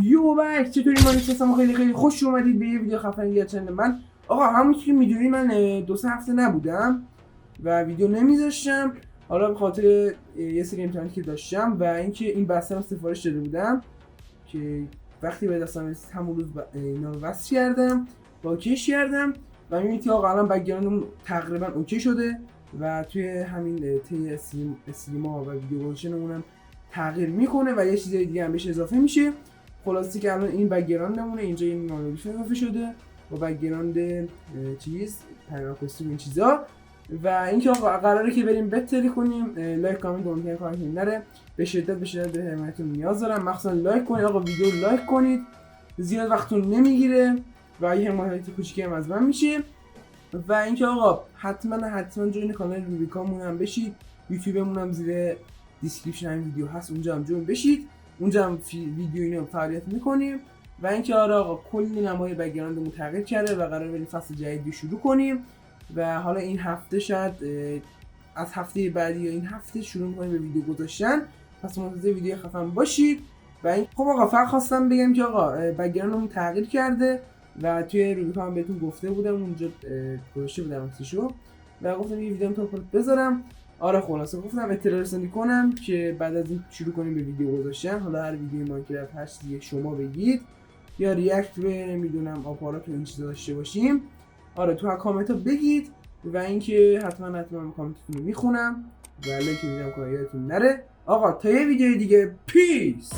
یو بک چطوری؟ من نشستم خیلی خوش اومدید به یه ویدیو خفن دیگه چنل من. آقا همونطور که میدونی من 2-3 هفته نبودم و ویدیو نمیذاشتم، حالا به خاطر یه سری امتحاناتی که داشتم و اینکه این بسته رو سفارش داده بودم که وقتی به دستم رسید همون روز اینا رو وصل کردم با اوکیش کردم و میبینید آقا الان بک‌گراندمون تقریبا اوکی شده و توی همین طی استریما و ویدیو گذاشتنمون هم تغییر میکنه و یه چیزای دیگه هم بهش اضافه میشه. خلاصه که الان این بک‌گراندمونه، اینجا این مانولیف اضافه شده با بک‌گراند چیز پرواکوستوم این چیزا و اینکه آقا قراره که بریم بتری کنیم. لایک کامنت ممکنه کارتون نره، به شدت به حمایتتون نیاز دارم، مخصوصا لایک کنید آقا، ویدیو رو لایک کنید، زیاد وقتتون نمیگیره و یه حمایت کوچیکی هم از من میشه. و اینکه آقا حتما جوین کانال روبیکامون هم بشید، یوتیوبمون هم زیر دیسکریپشن این ویدیو هست، اونجا هم جوین بشید، اونجا هم ویدیو اینو فعالیت میکنیم. و اینکه آره آقا کلی نمای بک‌گراندمون تغییر کرده و قراره بریم فصل جدیدی شروع کنیم و حالا این هفته شاید از هفته بعدی یا این هفته شروع می‌کنیم به ویدیو گذاشتن، پس منتظر ویدیو خفن باشید. و این خب آقا فقط خواستم بگم که آقا بک‌گراندمون تغییر کرده و توی روبیکام بهتون گفته بودم، اونجا گذاشته بودم عکسشو و گفتم یه ویدیو تو بذارم. آره خلاصه گفتم اطلاع رسانی کنم که بعد از این شروع کنیم به ویدیو گذاشتن. حالا هر ویدیو ماینکرافت هر چیزی شما بگید یا ریاکت به نمیدونم آپارات و این چیزا داشته باشیم، آره تو کامنت ها بگید و اینکه حتما کامنتتون رو میخونم و لایک میدم که یادتون نره. آقا تا یه ویدیو دیگه پیس.